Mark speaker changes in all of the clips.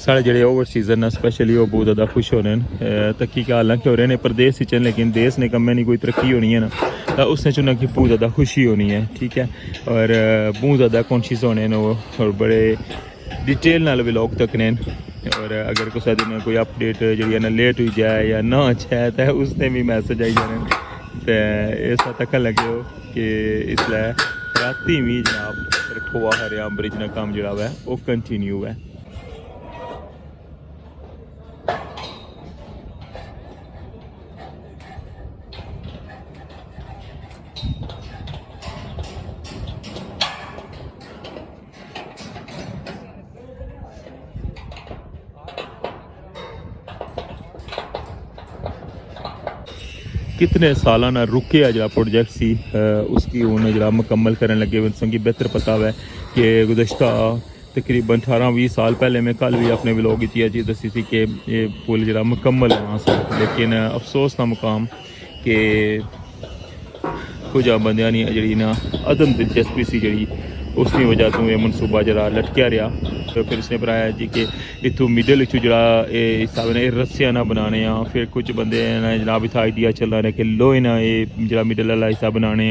Speaker 1: साढ़े जेह्ड़े over season न स्पेशली वो बहुत ज़्यादा खुश हो रहे हैं तकी के हालांकि हो रहे हैं प्रदेश च लेकिन देश ने कम्में नहीं कोई तरक्की होनी है ना तो उसने चुना कि बहुत ज़्यादा खुशी होनी है ठीक है और बहुत ज़्यादा कॉन्शियस होने न वो और बड़े डिटेल नाल व्लॉग तकने और अगर कुछ दिन कोई अपडेट जी ना लेट हुई जाए या ना अच्छा है तो उसने भी मैसेज आई जाने तो इस तक लगे हो कि इसलिए राती भी जनाब रखोआ हरियाम ब्रिज का काम जोड़ा है वो कंटिन्यू है। कितने साल ना रुके जो प्रोजेक्ट सी उसकी हूँ जरा मुकम्मल करने लगे संगी बेहतर पता है कि गुज़श्ता तकरीबन 18-20 साल पहले मैं कल भी अपने व्लॉग की चीज़ दसी थी कि ये पुल जरा मुकम्मल होना सा लेकिन अफसोस का मुकाम कि कुछ बंद जी ना अदम दिलचस्पी सी जी उसकी वजह तो ये मनसूबा जरा लटकिया रहा तो फिर इसने बनाया जी कि इतों मिडल चो जरा हिसाब ने रस्सियां ना बनाने फिर कुछ बंदे जनाब इतना आइडिया चल रहा है कि लोहे ना ये जरा मिडल वाला हिस्सा बनाने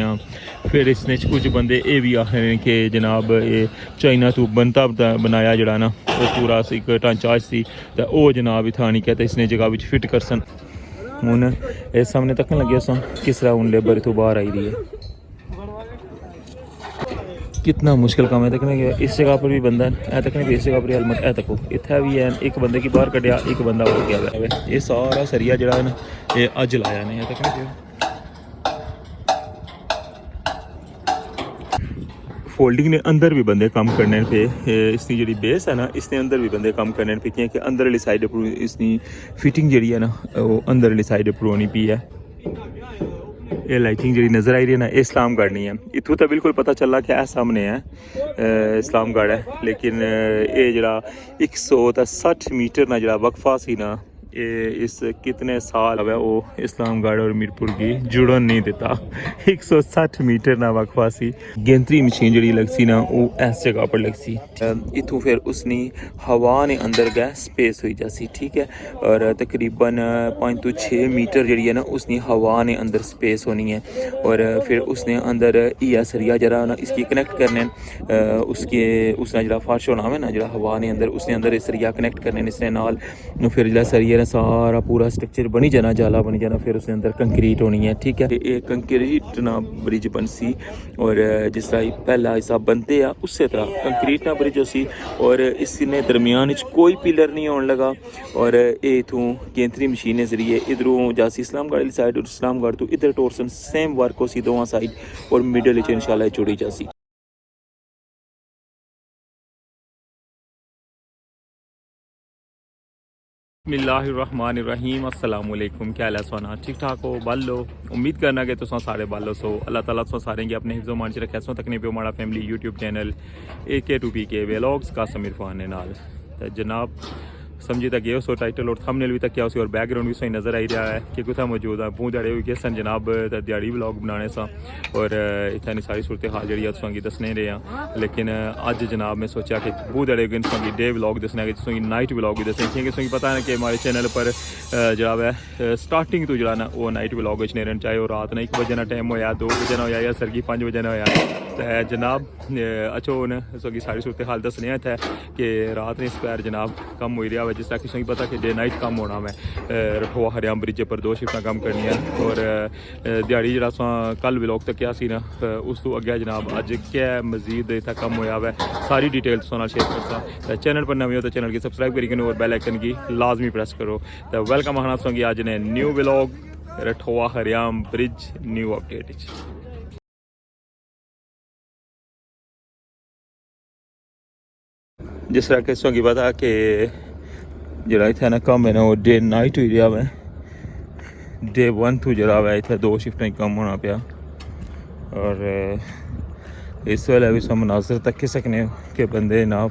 Speaker 1: फिर इसने कुछ बंदे ये भी आखिर हैं कि जनाब ये चाइना तो बनता बनाया जरा ना वो पूरा एक ढांचा सी तो वो जनाब इतना नहीं कहते इसने जगह फिट कर सन हूँ इस सामने तक लगे सा किस तरह हूँ लेबर इतों बाहर आई रही है कितना मुश्किल काम है तकने इस जगह पर भी बंदा है तकने भी इस जगह पर हेलमेट है तको इतना भी है एक बंदे की बाहर कटिया एक बंदा हो गया है ये सारा सरिया जड़ा है ना ये अज लाया नहीं है तकने फोल्डिंग ने अंदर भी बंदे काम करने पे इसकी जी बेस है ना इसने अंदर भी बंदे काम करने पे कि अंदर वाली साइड पर इसकी फिटिंग जी है ना वो अंदर वाली साइड पर होनी पी है ये लाइटिंग जी नज़र आई रही है ना इस्लामगढ़ नहीं है इतों तो बिल्कुल पता चला कि सामने है इस्लामगढ़ है लेकिन ये जरा 160 मीटर ना जरा वक्फा सी ना ये इस कितने साल है वो इस्लामगढ़ और मीरपुर की जुड़न नहीं देता 160 मीटर ना वक्फा सी गेंतरी मशीन जी लग सी ना वो इस जगह पर लग सी इतों फिर उसने हवा ने अंदर गए स्पेस हुई जासी ठीक है और तकरीबन 5 to 6 मीटर जी है ना उसने हवा ने अंदर स्पेस होनी है और फिर उसने अंदर या सरिया जरा ना इसकी कनेक्ट करने उसके उसने जरा फर्श होना है ना जरा हवा ने अंदर उसने अंदर सरिया कनेक्ट करने इसने नाल फिर जरा सरिया सारा पूरा स्ट्रक्चर बनी जाना जाला बनी जाना फिर उसके अंदर कंक्रीट होनी है ठीक है ये कंक्रीट ना ब्रिज बन सी और जिस तरह पहला हिस्सा बनते हैं उससे तरह कंक्रीट ना ब्रिज सी और इसने दरमियान कोई पिलर नहीं होने लगा और ये इतों केंद्री मशीन के जरिए इधरों जासी इस्लामगढ़ वाली साइड और इस्लामगढ़ तो इधर टोरसन सेम वर्क हो सी दोवां साइड और मिडल इंशाल्लाह जुड़ी जासी। बिस्मिल्लाहिर्रहमानिर्रहीम अस्सलाम वालेकुम क्या हाल है सोना ठीक ठाक हो बल लो उम्मीद करना कि तुम सारे बल सो अल्लाह ताला तुम सारे की अपने हिफ्ज़ो मान च रखे सो तकने पे हमारा family YouTube channel AK2PK vlogs का समीर फान नाल जनाब समझी तक गए सो टाइटल और थंबनेल भी तक क्या उसी और बैकग्राउंड भी सही नज़र आई रहा है कि कुछ मौजूद है बूँ दड़े हुए गए सन जनाब दिहाड़ी व्लॉग बनाने सा और इतनी सारी सूरत हाल जी तुसेंगी दसने रहे हैं लेकिन अज जनाब मैं सोचा कि बूँ दड़े हुए तुसेंगी डे व्लॉग दसना कि तुसेंगी नाइट व्लॉग भी दसने क्योंकि तुसेंगी पता है कि हमारे चैनल पर जरा है स्टार्टिंग तो जरा ना वो नाइट व्लॉग नहीं रहना चाहे वो रात ने 1 बजे ना टाइम होया 2 बजे ना होया या सरगी 5 बजे ना होया तो जनाब अच्छो हूँ तुसेंगी सारी सूरत हाल दसने इतने कि रात ने स्पैर जनाब कम हो रहा है जिस तरह तुसेंगी पता कि डे नाइट कम होना मैं रठोआ हरियाम ब्रिज पर 2 शिफ्टां कम करनी है और दिहाड़ी जरा कल व्लॉग तक क्या सी ना उस तो अगे जनाब अज क्या मजीद इतना कम होया है सारी डिटेल तुहां नाल शेयर करसा चैनल पर नवे हो तो चैनल की सब्सक्राइब करी और बेल आइकन की लाजमी प्रेस करो तो वेलकम आखना तुसेंगी अज ने न्यू व्लॉग रठोआ हरियाम ब्रिज न्यू अपडेट जिस तरह कि तुसेंगी पता कि जरा इतना ना कम है ना वो डे नाइट हुई रहा है डे 1 तो जरा है इतना 2 शिफ्टें कम होना पाया और इस वेले भी हम मनाजर तक सकने कि बंदे ना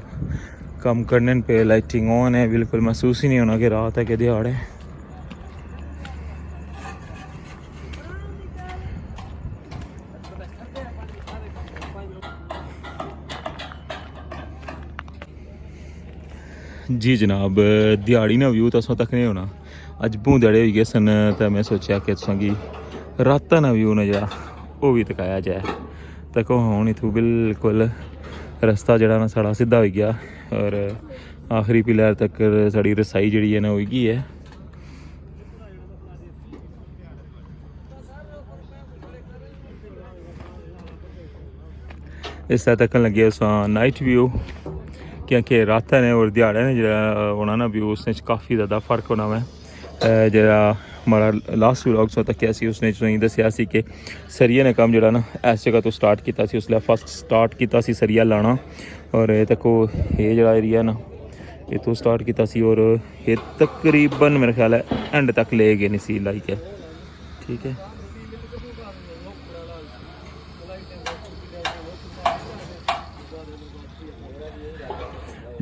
Speaker 1: कम करने पे लाइटिंग ऑन है बिल्कुल महसूस ही नहीं होना कि रात है कि दिहाड़ है। जी जनाब, दिहाड़ी ना व्यू तो तक नहीं होना। अज बूंदड़े हो गए सन तो मैं सोचा कि तुसेंगी राता ना व्यू ना जरा वो भी दिखाया जाए। तको हूँ इत्थूं बिल्कुल रस्ता जड़ा ना साढ़ा सीधा हो गया और आखिरी पिलर तक साड़ी रसाई जी है ना हो गई है। इस तरह तक लगे उस नाइट व्यू क्योंकि रात ने और दिहाड़े ने जो होना ना व्यू उसने काफ़ी ज़्यादा फर्क होना वा। जरा हमारा लास्ट व्लॉग सो तक उसने तुसेंगी दस्सिया सी कि सरिया ने कम जड़ा ना इस जगह तो स्टार्ट किया उसलै फस्ट स्टार्ट किया सरिया लाना और ये तको ये जड़ा एरिया ना इतों स्टार्ट किया और ये तकरीबन मेरा ख्याल है एंड तक ले गए नहीं सी लाई के। ठीक है,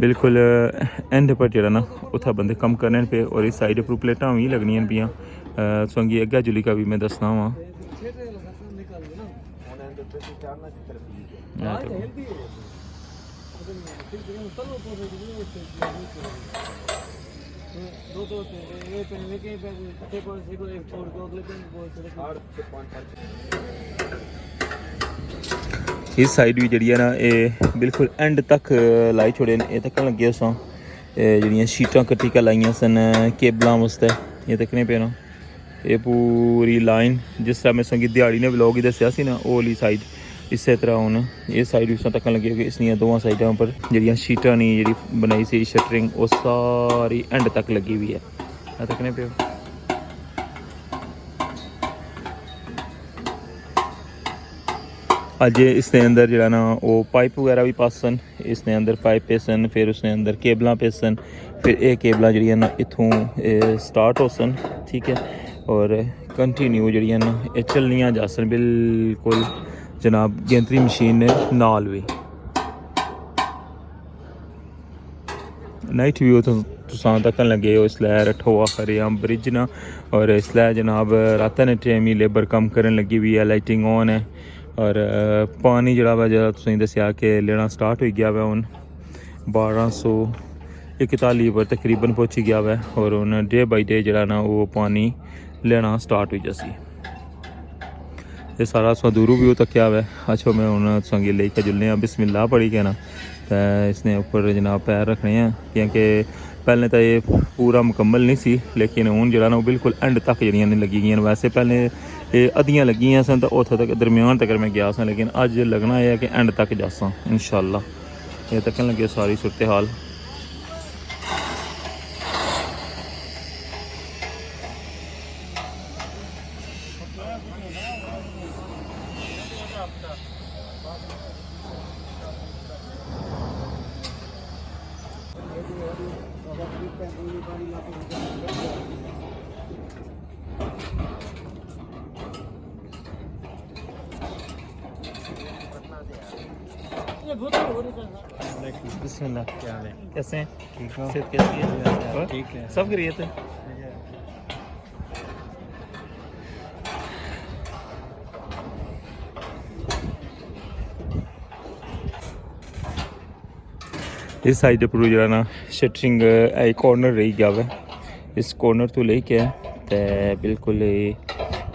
Speaker 1: बिल्कुल एंड पर जरा ना उत्थे बंदे कम करने पे और इस साइड पर प्लेटा भी लगनियां पियाँ। संगी अग्गा जुली का भी मैं दसना वा। इस साइड भी जी ना ये बिल्कुल एंड तक लाई छोड़े ये तक लगे उस जड़ियाँ शीटां कट्टी के लाइया सन केबलों वास्ते ये तकने पे ना ये पूरी लाइन जिस तरह मैं संगी दिहाड़ी ने व्लॉग ही दसिया सी ना वो वाली साइड इस तरह हूँ ये साइड भी तक लगे कि इस दोवां साइडों पर जड़ियाँ शीटां नहीं जी बनाई सी शटरिंग वो सारी एंड तक लगी हुई है। तकने पे अज इसके अंदर जरा ना वो पाइप वगैरह भी पास सन इसने अंदर पाइप पे सन फिर उसने अंदर केबल पे सन फिर ये केबल जी ना इतों स्टार्ट हो सन। ठीक है, और कंटिन्यू जी ना ये चलनियाँ जा सन बिल्कुल जनाब गेंतरी मशीन नाल भी। नाइट व्यू तो तुसां तक लगे हो इसलिए रठो आखिर हम ब्रिज ना और इसलिए जनाब रात ने टाइम ही लेबर कम करन लगी हुई है लाइटिंग ऑन है और पानी जड़ा वा जरा तुसें दस्सिया कि लेना स्टार्ट हो गया वा हुन 1241 पर तकरीबन पहुंची गया वा और हुन डे बाई डे जड़ा ना वो पानी लेना स्टार्ट हो जासी। ये सारा दूरों भी तक्या वा। अच्छा मैं हुन संगी लेके जुलने बिस्मिल्लाह पढ़ी के ना तो इसने ऊपर जनाब पैर रखने हैं क्योंकि पहले तो ये पूरा मुकम्मल नहीं सी लेकिन हुन जड़ा ना बिल्कुल एंड तक जड़ियाँ नहीं लगी गई। वैसे पहले ये अद्धियां लगियां सन तो उत्थे तक दरम्यान तक मैं गया सा लेकिन अज लगना है कि एंड तक जासा इंशाअल्लाह। ये तक लगे सारी सूरत हाल। बिस्मिल्लाह, क्या हाल है, कैसे हैं? ठीक हो? सेहत कैसी है? ठीक है, सब खैरियत है। इस साइड पर जरा ना शटरिंग कॉर्नर रही गया है इस कॉर्नर तो लेके ते बिल्कुल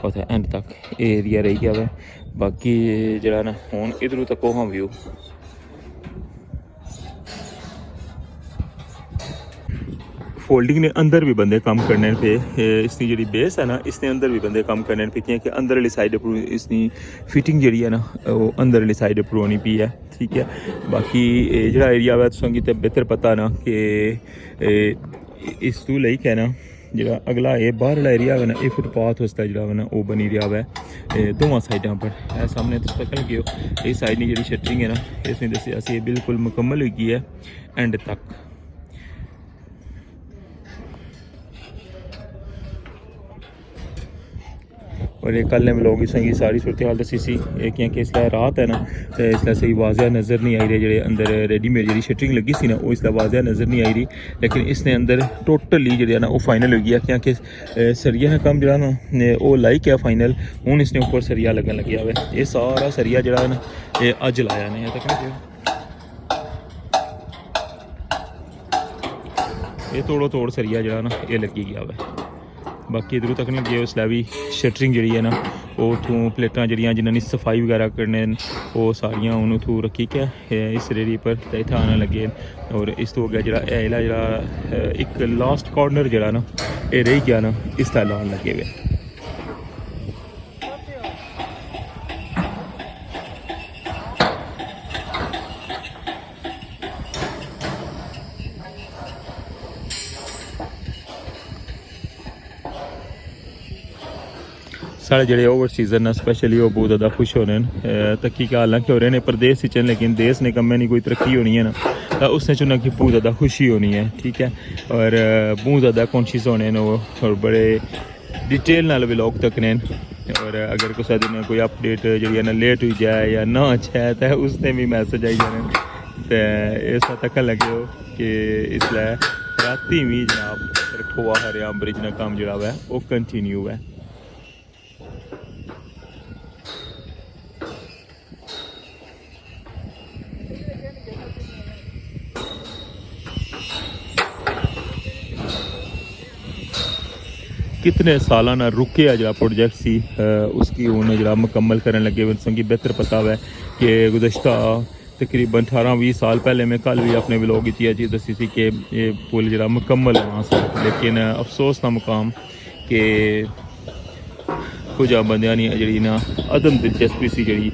Speaker 1: उथे एंड तक एरिया रही गया है। बाकी जरा ना हुन इधरों तक हाँ व्यू फोल्डिंग ने अंदर भी बंदे कम करने पे इसकी जी बेस है ना इसने अंदर भी बंदे कम करने पे क्योंकि अंदर वाली साइड पर इसकी फिटिंग जी है ना वो अंदर वाली साइड पर होनी पी है। ठीक है, बाकी जो एरिया है तुसेंगी तो बेहतर पता ना कि इस तू लेई के ना जो अगला ये बाहर वाला एरिया है ना ये फुटपाथ उसका जो है ना वो बनी रहा है दोवां साइडों पर। सामने तुम पता लगे हो ये साइड की जी शटरिंग है ना इसने दसिया सी बिल्कुल मुकम्मल हो गई है एंड तक। और ये कल ने लोग संगी सारी सूरत हाल दसी सी क्योंकि इसलिए रात है ना तो इसलिए सही वाजिया नज़र नहीं आई रही जो अंदर रेडीमेड जी शटरिंग लगी सी ना वो इसलिए वाजिया नज़र नहीं आई रही लेकिन इसने अंदर टोटली जी ना वो फाइनल हो गया क्योंकि सरिया का कम जो ना वो लाई क्या फाइनल हूँ इसने ऊपर सरिया लगन लगे हुआ ये सारा सरिया जो ना ये अज लाया ने तक ये तोड़ो तोड़ सरिया जरा ना ये लगी गया हुआ। बाकी इधरों तक नहीं गए उसलै भी शटरिंग जी है ना वो उतों प्लेटा जड़ियाँ जिन्होंने सफाई वगैरह करने वो सारियां उन्होंने उतों रखी क्या इस रेडी पर इतना आने लगे। और इस तो हो गया जरा एक लास्ट कॉर्नर जरा ना ये रही गया ना इस तरह लाने लगे हुए। साढ़े जेह्ड़े ओवर सीजन न स्पेशली वो बहुत ज़्यादा खुश हो रहे हैं तकी का हालांकि हो रहे हैं प्रदेश च लेकिन देश ने कम्में नहीं कोई तरक्की होनी है ना तो उसने चुना कि बहुत ज़्यादा खुशी होनी है। ठीक है और बहुत ज़्यादा कॉन्शियस होने न वो और बड़े डिटेल नाल व्लॉग तकने और अगर कुछ दिन कोई अपडेट जी ना लेट हुई जाए या ना अच्छा है तो उसने भी मैसेज आई जाने तो इस तक लगे हो कि इसलिए राती भी जनाब रखोआ हरियाम ब्रिज का काम जोड़ा है वो कंटिन्यू है। कितने सालाना रुके आ जरा प्रोजेक्ट सी उसकी हूँ जरा मुकम्मल करने लगे संगी बेहतर पता है कि गुज़श्ता तकरीबन 18-20 साल पहले मैं कल भी अपने व्लॉग की चीज़ दसी थी कि ये पुल जरा मुकम्मल होना सा लेकिन अफसोस का मुकाम कि कुछ बंदियां जी ना अदम दिलचस्पी सी जी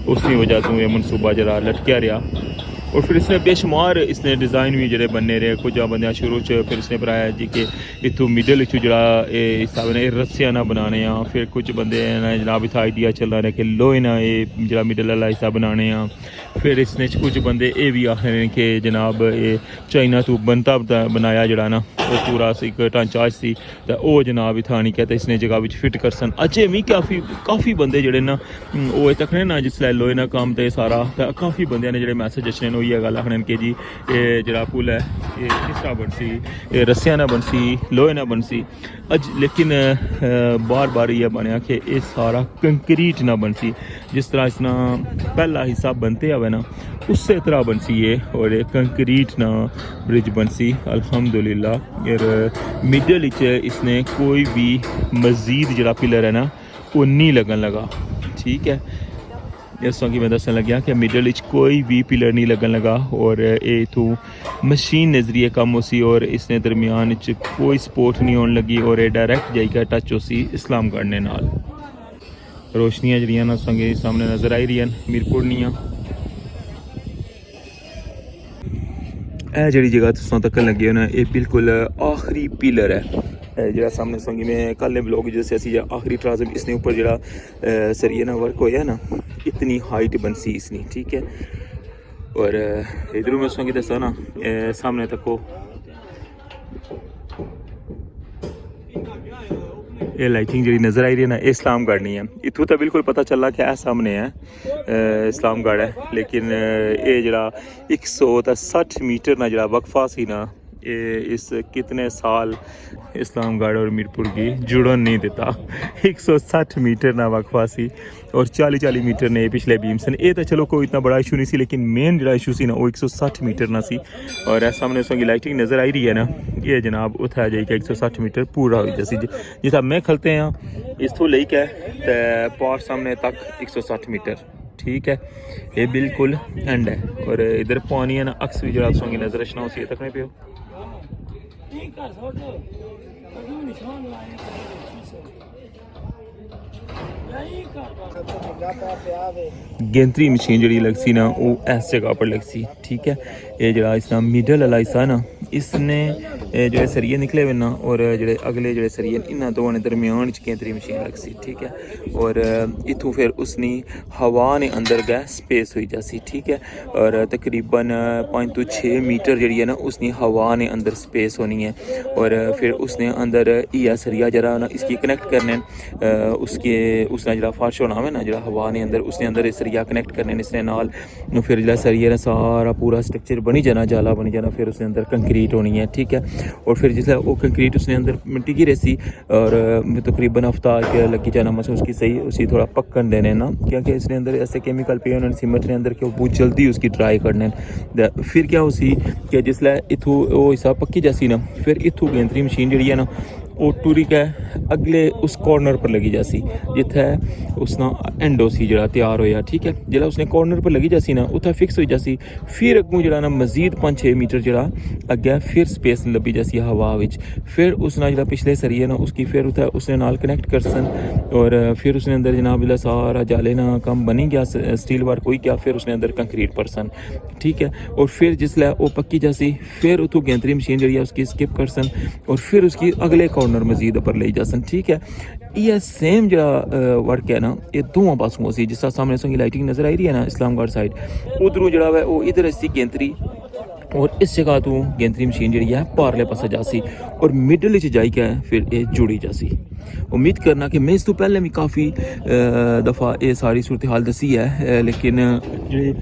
Speaker 1: उसकी वजह तो यह मनसूबा जरा लटकिया रहा और फिर इसने बेशुमार इसने डिज़ाइन भी जोड़े बनने रहे कुछ बंद शुरू च फिर इसने बनाया जी कि इतों मिडल जरा हिसाब ने रस्सियां ना बनाने फिर कुछ बंदे जनाब इतना आइडिया चल रहा है कि लोहे ना ये जरा मिडल वाला हिस्सा बनाने फिर इसने कुछ बंदे ये भी आखिर हैं कि जनाब ये चाइना तो बनता बनाया जरा ना वो पूरा एक ढांचा सी तो वह जनाब इतना नहीं कहते इसने जगह फिट कर सन अजे भी काफ़ी बंदे जोड़े ना वो तकने ना जिसलै लोहे ना काम तो सारा काफ़ी बंद ने जोड़े मैसेज अच्छे ने ये गल आखने कि जी ये जरा पुल है ये किस तरह बनसी ये रस्सियां ना बनसी लोहे ना बनसी अज लेकिन बार बार यह बनया कि ये सारा कंक्रीट ना बनसी जिस तरह इसना पहला हिस्सा बनते हुए ना उससे तरह बनसी ये और ये कंक्रीट ना ब्रिज बनसी अल्हम्दुलिल्लाह। और मिडल इसने कोई भी मज़ीद जरा पिलर है ना वो नहीं लगन लगा। ठीक है इस की मैं दसन लग्या कि मिडल कोई भी पिलर नहीं लगन लगा और ये तो मशीन नजरिए कम हो सी और इसने दरमियान कोई सपोर्ट नहीं होने लगी और ये डायरैक्ट जाइए टच हो सी इस्लामगढ़ ने नाल। रोशनियां जड़ियां ना संगे सामने नज़र आई रही मीरपुर नियां जी जगह तुम तक लगे हो ना ये बिल्कुल आखिरी पिलर है जरा सामने संगी में कल ने ब्लॉग जैसे असी आखिरी ट्राजम इसने ऊपर जरा सरिये ना वर्क होया ना इतनी हाइट बनसी इसनी। ठीक है और इधर मैं संगी दसा ना सामने तक ये लाइटिंग जी नज़र आई रही है ना इस्लामगढ़ नहीं है इतों तो बिल्कुल पता चला कि सामने है इस्लामगढ़ है लेकिन ये जरा 160 मीटर ना जरा वक्फा सी ना ये इस कितने साल इस्लामगढ़ और मीरपुर की जुड़न नहीं देता 160 मीटर ना वक्फा सी और 40 मीटर ने पिछले बीम सन ये तो चलो कोई इतना बड़ा इशू नहीं सी लेकिन मेन जो इशू सी ना वो 160 मीटर ना सी और सामने उसकी लाइटिंग नज़र आई रही है ना ये जनाब उतना जाइए 160 मीटर पूरा हो जैसी जितना मैं खलते हैं इस ले क्या पार सामने तक 160 मीटर। ठीक है ये बिल्कुल एंड है और इधर पानी है ना अक्स भी जरा उसकी नज़र रचना उसी तक नहीं पियो गेंतरी मशीन जी लग सी ना वो इस जगह पर लग सी। ठीक है ये जरा इसना मिडल वाला हिस्सा ना इसने जो सरिये निकले हुए ना और जो अगले जो सरिये इन्होंने दोनों ने दरमियान गेंतरी मशीन लग सी। ठीक है और इतों फिर उसने हवा ने अंदर गए स्पेस हुई जासी। ठीक है और तकरीबन 5 तो 6 मीटर जी है ना उसने हवा ने अंदर स्पेस होनी है और फिर उसने अंदर या सरिया जरा ना इसकी कनेक्ट करने उसने जरा फर्श होना है ना जरा हवा ने अंदर उसने अंदर सरिया कनेक्ट करने इसने नाल फिर जो सरिया ने सारा पूरा स्ट्रक्चर बनी जाना जाला बनी जाना फिर उसने अंदर कंक्रीट कंक्रीट होनी है, ठीक है। और फिर जिसले वो कंक्रीट उसने अंदर मिट्टी की रेसी और तकरीबन हफ्ता के लगी जाना मसा उसकी सही उसी थोड़ा पक्कन देने ना, क्योंकि इसने अंदर ऐसे केमिकल पे उन्होंने सीमेंट ने अंदर के बहुत जल्दी उसकी ड्राई करने। फिर क्या उसी कि जिसले इथू वो हिसाब पक्की जैसी ना, फिर इथू गेंदरी मशीन जी है ना वो टूरी के अगले उस कॉर्नर पर लगी जासी जिथे उसना एंड उसी जरा तैयार होया, ठीक है। जिला उसने कॉर्नर पर लगी जासी ना उत्थे फिक्स हो जासी। फिर अगू जरा ना मजीद 5-6 मीटर जरा अगे फिर स्पेस लभी जासी हवा विच। फिर उसना जरा पिछले सरिये ना उसकी फिर उत्थे उसने नाल कनेक्ट कर सन और फिर उसने अंदर जनाब जिला सारा जाले ना काम बनी गया, स्टील वर्क हो गया। फिर उसने अंदर कंक्रीट पर सन, ठीक है। और फिर जिसले वो पक्की जासी फिर उतों गेंदरी मशीन जी उसकी स्किप कर सन और फिर उसकी अगले कॉर्नर मजीद पर ले जा सन, ठीक है। ये सेम जो वर्क है ना ये दोवां पासों सी, जिस सामने संगी लाइटिंग नज़र आई रही है ना इस्लामगढ़ साइड, उधरों जरा है वो इधर सी गेंदरी और इस जगह तो गेंदरी मशीन जी है पारले पासे जासी और मिडल जाई के फिर ये जुड़ी जासी। उम्मीद करना कि मैं इस तो पहले भी काफ़ी दफ़ा ये सारी सूरत हाल दसी है, लेकिन जो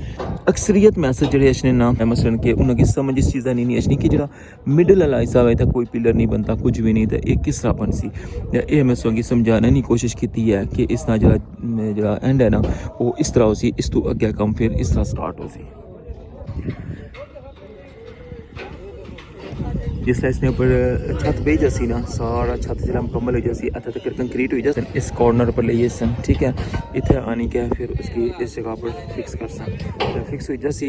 Speaker 1: अक्सरियत मैसेज जो अचने ना मसलन कि उन्होंने समझ इस चीज़ नहीं अचनी कि जो मिडल वाला हिस्सा है तो कोई पिलर नहीं बनता कुछ भी नहीं, तो ये किस तरह बन सी ये मैं संगी समझाने की कोशिश की है कि इस तरह जो एंड है ना वो इस तरह हो सी, इस तो अगे कम फिर इस तरह स्टार्ट हो सी। जिसले इसने ऊपर छत पे जैसी ना सारा छत जिला मुकम्मल हो जैसी अत तक कंक्रीट हुई जैसे इस कॉर्नर पर ले सन, ठीक है। इतने आने के फिर उसकी इस जगह पर फिक्स कर सन, फिक्स हुई जैसी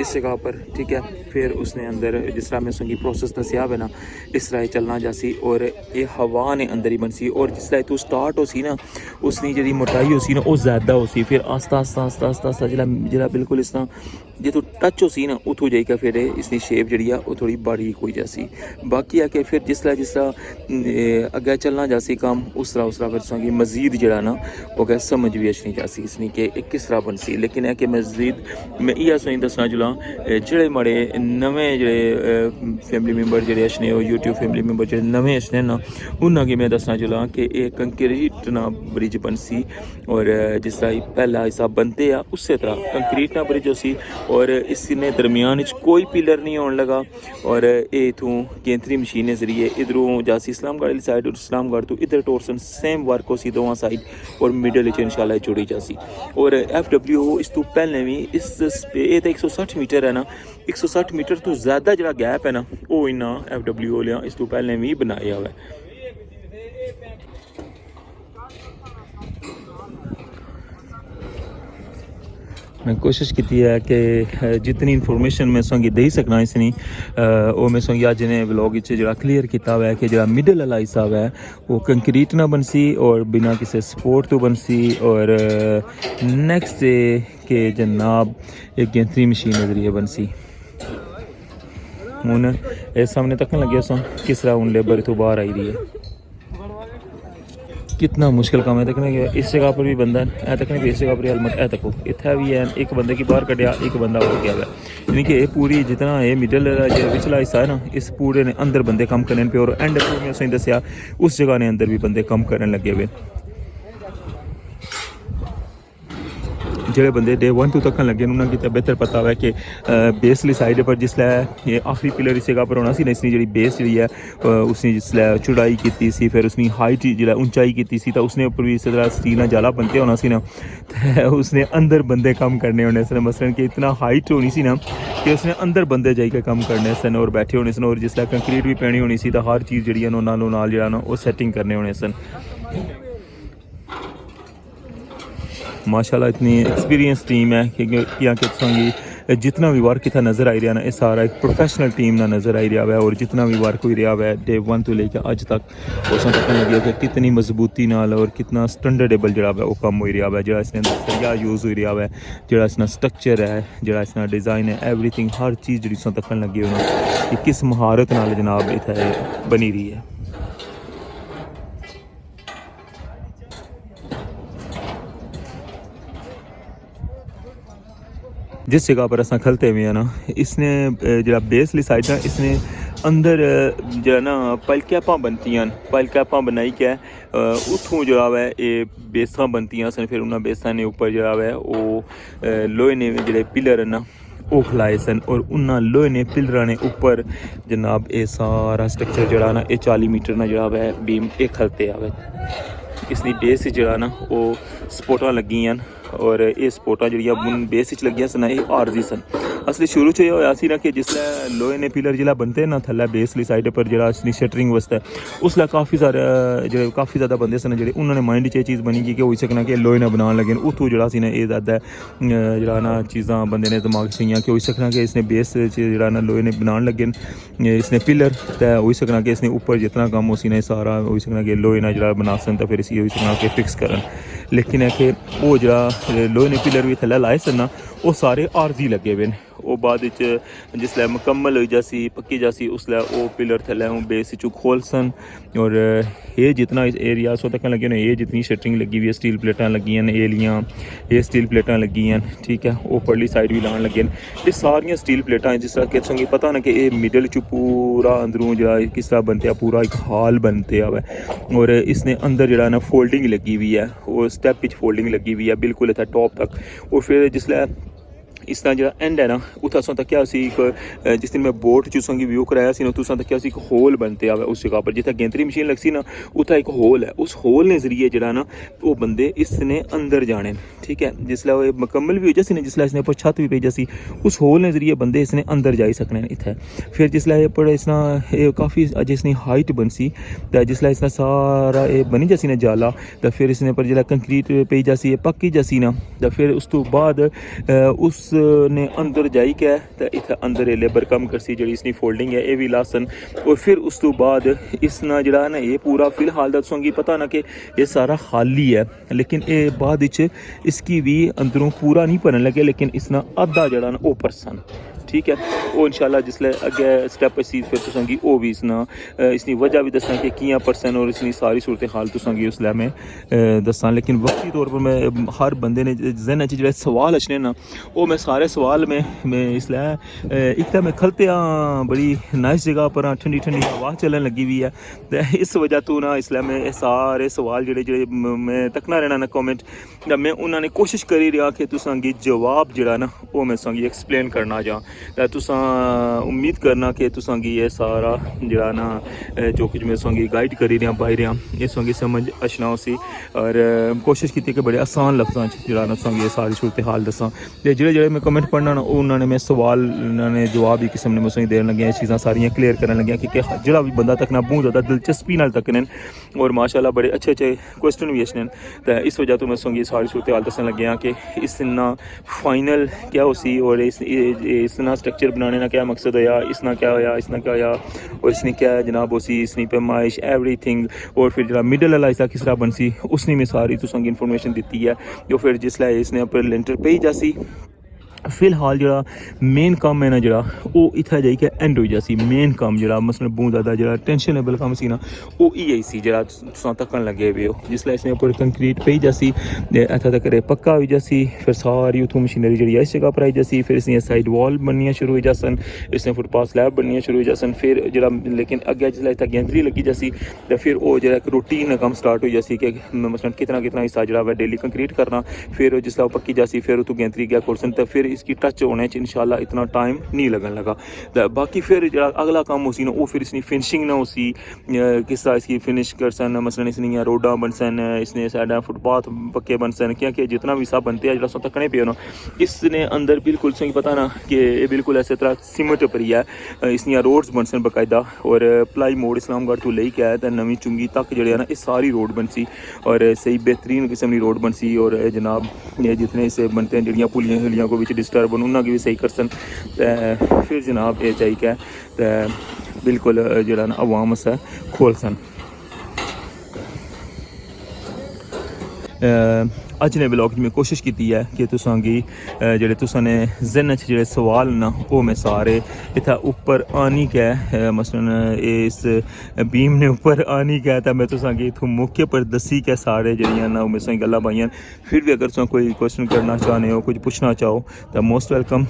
Speaker 1: इस जगह पर, ठीक है। फिर उसने अंदर जिस तरह मैं उसकी प्रोसेस दसिया है ना इस तरह चलना जैसी और ये हवा ने अंदर ही बनसी और जिस तरह तू स्टार्ट हो सी ना उसकी जी मोटाई हो सी ना वो ज़्यादा हो सी, फिर आस्ता आस्ता आस्ता आस्ता आस्ता जिला बिल्कुल इस तरह जो तू टच हो सी ना उतों जाकर फिर इसकी शेप जी वो थोड़ी बारीक हो जैसी। बाकी है कि फिर जिस तरह अगे चलना जासी काम उस तरह फिर संगी मजीद जरा ना वो क्या समझ भी अचनी जासी इसनी कि किस तरह बनसी। लेकिन है कि मजीद मैं ये सोई दसना जुला जेड़े माड़े नवें जेड़े फैमिली मैंबर जेड़े अचने यूट्यूब फैमिली मैंबर जेड़े नवें अचने ना उन्होंने मैं दसना जुला कि एक कंक्रीट ना ब्रिज बनसी और जिस तरह पहला हिस्सा बनते आ उस तरह कंक्रीट ना ब्रिज होसी और इसने दरमियान कोई पिलर नहीं होने लगा और ये इथों गेंदरी मशीन के जरिए इधरों जासी इस्लामगढ़ वाली साइड और इस्लामगढ़ तो इधर टोरसन सेम वर्क हो सी दोवां साइड और मिडल इंशाल्लाह जुड़ी जासी। और FWO इस तो पहले भी इस ये तो 160 मीटर है ना, 160 मीटर तो ज़्यादा जो गैप है ना वो इन्ना FWO लिया इस तो पहले भी बनाया हुआ है। मैं कोशिश की है कि जितनी इन्फॉर्मेशन मैं संगी दे सकना इसनी वो मैं संगी अज ने व्लॉग जो क्लीयर किया हुआ है कि जो मिडल वाला हिस्सा है वो कंक्रीट ना बनसी और बिना किसी सपोर्ट तो बनसी और नेक्स्ट डे के जनाब एक गेंदरी मशीन के जरिए बनसी। हूँ इस सामने तक लगे सो किस तरह हूँ लेबर तो बाहर आई रही है, कितना मुश्किल काम है। तकने इस जगह पर भी बंदा है तकने इस जगह पर हेलमेट है तको इतना भी है एक बंदे की बाहर कटिया एक बंदा हो गया है, यानी कि ये पूरी जितना ये मिडल जो पिछला हिस्सा है ना इस पूरे ने अंदर बंदे कम करने पे और एंड में उसने दसिया उस जगह ने अंदर भी बंदे कम करने लगे हुए। जेडे बंदे डे 1 तो तक लगे उन्होंने कितना बेहतर पता है कि बेसली साइड पर जिसलै ये आखिरी पिलर इस जगह पर होना सी ना इसने जी बेस जी है उसने जिसलै चौड़ाई की सी फिर उसने हाइट जो ऊंचाई की सी तो उसने उपर भी इस तरह स्टील जाला बनते होना सी ना तो उसने अंदर बंदे कम करने होने सन, मसलन कि इतना हाइट होनी सी ना कि उसने अंदर बंदे जाइए कम करने सन और बैठे होने सन और जिसलै कंक्रीट भी पैनी होनी सी तो हर चीज़ जी नालों नाल जो ना वो सैटिंग करने होने सन। माशाल्लाह इतनी एक्सपीरियंस टीम है कि जितना भी वर्क इतना नज़र आई रहा ना ये सारा एक प्रोफेशनल टीम ना नज़र आई रहा है और जितना भी वर्क हो रहा है डे 1 तो लेकर अज तक उस पता लगे कि कितनी मजबूती नाल और कितना स्टैंडर्डेबल जो है वो कम हो रहा है, जो इसने सरिया यूज़ हो रहा है, जो इसना स्ट्रक्चर है, जो इसना डिज़ाइन है, एवरीथिंग हर चीज़ जी तक लगी हुई है कि किस महारत नाल जनाब इतने बनी रही है। जिस जगह पर अस खलते हुए हैं ना इसने जो बेसली साइड ना इसने अंदर जो ना पलकैपा बनती पलकैपा बनाई के उतों जो है ये बेसा बनती सन फिर उन्होंने बेसा ने उपर जो है वो लोहे ने जोड़े पिलर ना वो खिलाए सन और उन्होंने लोहे ने पिलर ने उपर जनाब ये सारा स्ट्रक्चर जड़ा ना ये 40 मीटर ना जड़ा वै बीम ये खलते आवे इसकी बेस जड़ा ना वो सपोर्टां लगियां और ये सपोर्टां जड़ियां बेस लगियां सन ये आरजी सन असली शुरू च होया सी ना कि जिसलै लोहे ने पिलर जिला बनते ना थल्लै बेसली साइड पर जरा शटरिंग वास्ते उसलै काफ़ी ज़्यादा बंदे सन जेह्ड़े उन्होंने माइंड च एह् चीज़ बनी कि होई सकना कि लोहे ने बनान लगे उत्थूं जरा सी ना एह् ज़्यादा जरा ना चीज़ां बंदे ने दिमाग च आइयां कि होई सकना कि इसने बेस च जरा ना लोहे ने बनान लगे इसने पिलर ते होई सकना कि इसने उप्पर जितना कम्म उसी ने सारा होई सकना कि लोहे ने जरा बना सन तो फिर इसी होई सकना कि फिक्स करन लेकिन है कि वो जरा लोहे ने पिलर भी थल्लै लाए सन ना वो सारे आरजी लगे हुए हैं वो बाद जिसलै मुकम्मल हो जासी पक्की जासी उसलै वो पिलर थल्लै बेस चू खोल सन और ये जितना एरिया सो तक लगे ने ये जितनी शटरिंग लगी हुई है स्टील प्लेटां लगी हैं एलियां ये स्टील प्लेटां लगी हैं ठीक है वो परली साइड भी लान लगे ये सारियां स्टील प्लेटां जिस तरह कि तुसेंगी पता ना कि ये मिडल चू पूरा अंदरों जरा किस तरह बनते पूरा एक हाल बनते आवे और इसने अंदर जरा ना फोल्डिंग लगी हुई है वो स्टैप पिच फोल्डिंग लगी हुई है बिल्कुल इतना टॉप तक और फिर जिसलै इस तरह जो एंड है ना उत्थै असां तक्या सी एक जिस दिन मैं बोट चूसांगी व्यू कराया सी ना तुसां तक्या सी एक होल बनते आवे उस जगह पर जिथे गेंदरी मशीन लगसी ना उत्थै एक होल है उस होल ने जरिए जरा ना वो बंदे इसने अंदर जाने ठीक है जिसलै वो मुकम्मल भी हो जासी ना जिसलै इसने पर छत भी पेई जासी उस होल ने जरिए बंदे इसने अंदर जाई सकने इत्थै फिर जिसलै पर इसना काफ़ी जिसनी हाइट बनसी तो जिसलै इसना सारा बनी जासी ना जाला तो फिर इसने पर जिसलै कंक्रीट पेई जासी पक्की जासी ना तो फिर उस तो बाद उस ने अंदर जाई के ते इत्थे अंदर लेबर कम करसी जी इसकी फोल्डिंग है ये भी लासन और फिर उस तो बाद इसना जड़ा ना ये पूरा फिलहाल दा तुसेंगी पता ना कि ये सारा खाली है लेकिन ये बाद इसकी भी अंदरों पूरा नहीं भरन लगे लेकिन इसना अद्धा जड़ा ना वो परसन ठीक है वो इंशाल्लाह जिसले अगे स्टेप असी फिर तुसेंगी वो भी इसकी वजह भी दसां कि कियां परसन और इसकी सारी सूरत हाल तुसेंगी उसलै मैं दसां लेकिन वक्ती तौर पर मैं हर बंदे ने जहन च जेह्ड़े सवाल अचने ना वो मैं सारे सवाल में इसलै एक तो मैं खलते बड़ी नाइस जगह पर ठंडी ठंडी हवा चलन लगी हुई है तो इस वजह तो ना इसलै मैं सारे सवाल जेह्ड़े मैं तकना रहना ना कमेंट मैं उन्होंने कोशिश करी रहा कि तुसेंगी जवाब जेह्ड़ा ना वो मैं तुसेंगी एक्सप्लेन करना जां तुसां उम्मीद करना कि तुसेंगी ये सारा जरा ना जो कुछ मैं तुसेंगी गाइड करी रहा पाई रहा ये तुसेंगी समझ अचना उसी और कोशिश की कि बड़े आसान लफ्ज़ों जरा ना तुसेंगी ये सारी सूरत हाल दसां ते जेह्ड़े मैं कमेंट पढ़ना ना उन्होंने मैं सवाल उन्होंने जवाब ही किस्म ने मैं तुसेंगी देन लगे चीज़ां सारियां क्लियर करन लगे कि जेह्ड़ा भी बंदा तकना बहुत ज़्यादा दिलचस्पी नाल तकने और माशाल्लाह बड़े अच्छे अच्छे क्वेश्चन भी अचने तो इस वजह तो मैं तुसेंगी सारी सूरत हाल दसन लगे कि इसना फाइनल क्या उसी और इसना स्ट्रक्चर बनाने ना क्या मकसद होया इसना क्या होया और इसने क्या जनाब उसी इसनी पैमाइश एवरीथिंग और फिर जरा मिडल वाला हिस्सा किस तरह बनसी उसने में सारी तुसेंगी इन्फॉर्मेशन दी है जो फिर जिसलै इसने उपर लेंटर पेई जासी फिलहाल जरा मेन कम है ना जरा वो इत्थे जाइए एंड हो जासी मेन कम जरा मसलन बहुत ज़्यादा जरा टेंशनेबल कम सी ना वो यही सी जरा तुसां तकन लगे हुए हो जिसलै इसने उपर कंक्रीट पेई जासी इत्थे तक पक्का हो जासी फिर सारी उतों मशीनरी जी इस जगह पर आई जासी फिर इसने साइड वॉल बननियां शुरू हो जासन इसने फुटपाथ स्लैब बननियां शुरू हो जासन फिर जरा लेकिन अगे जिसलै इत्थे गैंदरी लगी जासी तो फिर वो जरा एक रूटीन कम स्टार्ट हो जासी कि मसलन कितना हिस्सा जरा वह डेली कंक्रीट करना फिर जिसलै वो पक्की जासी फिर उतों गैंदरी गया खोलसन तो फिर इसकी टच होने इंशाल्लाह इतना टाइम नहीं लगन लगा तो बाकी फिर जो अगला काम उसी ना वो फिर इसकी फिनिशिंग ना उसी किस तरह इसकी फिनिश कर सन मसलन इसने रोडा बन सन इसने साइडा फुटपाथ पक्के बन सन क्योंकि जितना भी सब बनते हैं जो तकने पे ना इसने अंदर बिल्कुल सही पता ना कि बिल्कुल ऐसे तरह सीमेंट पर ही है इसनिया रोड्स बन सन बाकायदा और भलाई मोड़ इस्लामगढ़ तो लेके आया तो नवी चुंगी तक जो है ना ये सारी रोड बन सी और सही बेहतरीन किस्म की रोड बन सी और जनाब ये जितने इसे बनते हैं जड़ियाँ पुलियाँ हिलियाँ को डिस्टर्ब उन्होंने भी सही कर सन फिर जनाब ये चाहिए तो बिल्कुल जरा ना आवाम से खोल सन अज ने ब्लॉग में कोशिश की है कि तुसांगी जेह्ड़े तुसां ने ज़हन च जेह्ड़े सवाल न वो मैं सारे इत्थै उप्पर आनी के मसलन इस बीम ने उप्पर आनी के तो मैं तुसांगी इत्थों मौके पर दसी के सारे जेह्ड़ियां न मैं तुसेंगी गल्लां पाइयां फिर भी अगर तुसां कोई क्वेश्चन करना चाहते हो कुछ पूछना चाहो तो मोस्ट वेलकम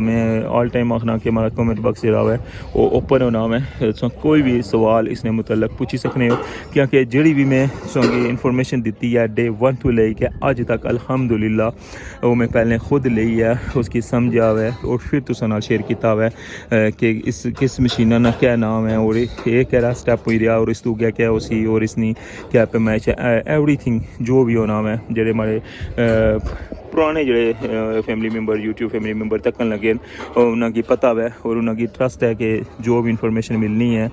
Speaker 1: मैं ऑल टाइम आखना कि हमारा कमेंट बॉक्स जेह्ड़ा है वो ओपन होना है तुसां कोई भी सवाल इसने मुतल्लक पूछी सकने हो क्योंकि जेह्ड़ी भी मैं तुसांगी इन्फॉर्मेशन दी है डे 1 तो लेके अज तक अल्हम्दुलिल्लाह वो मैं पहले खुद ली है उसकी समझा हुआ है और फिर तुसा नाल शेयर किया हुआ है कि इस किस मशीना ना क्या नाम है और ये क्या स्टैप हुई रहा और इस तू क्या क्या उसी और इसनी क्या पे मैच एवरीथिंग जो भी हो नाम है जेडे हमारे पुराने जड़े family member YouTube family member तकन लगे उन्होंने पता है और उन्होंने ट्रस्ट है कि जो भी इंफॉर्मेशन मिलनी है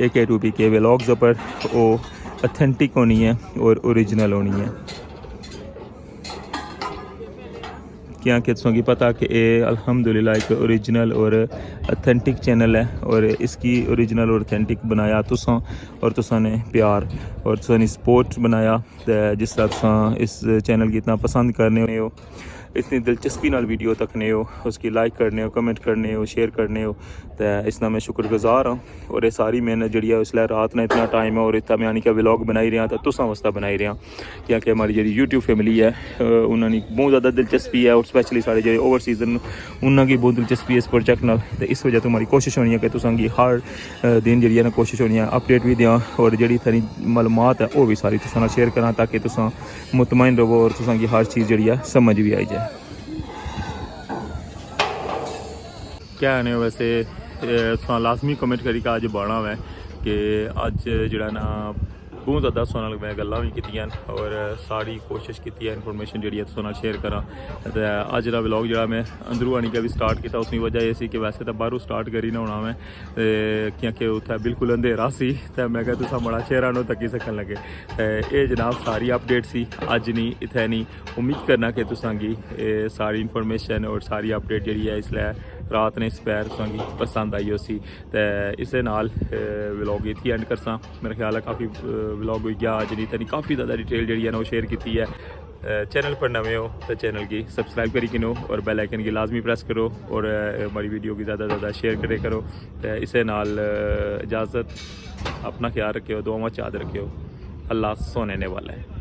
Speaker 1: AK2PK व्लॉग्स पर वो ऑथेंटिक होनी है और ओरिजिनल होनी है क्या कि तुसें पता कि ये अल्हम्दुलिल्लाह एक ओरिजिनल और ऑथेंटिक चैनल है और इसकी ओरिजिनल और ऑथेंटिक बनाया तुसां और तुसां ने प्यार और तुसां ने सपोर्ट बनाया जिस तरह तुसां इस चैनल की इतना पसंद करने हो इतनी दिलचस्पी नाल वीडियो तकने हो उसकी लाइक करने हो कमेंट करने हो शेयर करने हो तो इसना मैं शुक्रगुजार हाँ और ये सारी मेहनत जी है इसलिए रात ने इतना टाइम है और इतना मैं यानी कि व्लॉग बनाई रहा तो तुसां वास्ते बनाई रहा क्योंकि हमारी जी यूट्यूब फैमिली है उन्होंने बहुत ज़्यादा दिलचस्पी है और स्पैशली साढ़े जो ओवरसीज उन्होंने बहुत दिलचस्पी है इस प्रोजेक्ट नाल तो इस वजह तो हमारी कोशिश होनी है कि तुसां गी हर दिन जी है ना कोशिश होनी है अपडेट भी दें और जी सारी मालूमात है वो भी सारी तुसां शेयर करा ताकि तुसां मुतमईन रहो और तुसां गी हर चीज़ जी समझ भी आई जाए क्या है वैसे लाजमी कमेंट करी कि अज बाना है कि अज जड़ा ना बहुत ज़्यादा तुहां नाल मैं गल्लां भी कीतियां और सारी कोशिश की है इन्फॉर्मेशन जी है तुहां नाल शेयर करा तो अज दा व्लॉग जड़ा मैं अंदरों आनी के भी स्टार्ट किया उसकी वजह ये सी कि वैसे तो बाहरों स्टार्ट करी ना होना मैं क्योंकि उत्थे बिल्कुल अंधेरा सी तो मैं क्या तुसां बड़ा चेहरा नो तकी सकन लगे ये जनाब सारी अपडेट सी अज नहीं इत्थे नहीं उम्मीद करना कि तुसां गी सारी इन्फॉर्मेशन और सारी अपडेट जी है इसलिए रात ने स्पैर तुसां गी पसंद आई उसी तो इस नाल व्लॉग इत्थे एंड करसा मेरा ख्याल है काफ़ी व्लॉग हो गया अज नहीं तो काफ़ी ज़्यादा डिटेल जी है ना वो शेयर की है चैनल पर नवे हो तो चैनल की सब्सक्राइब करी किनो और बेल आइकन की लाजमी प्रेस करो और हमारी वीडियो की ज़्यादा ज़्यादा शेयर करे करो तो इसे नाल इजाज़त अपना ख्याल रखियो दुआओं याद रखियो अल्लाह सोने वाला है।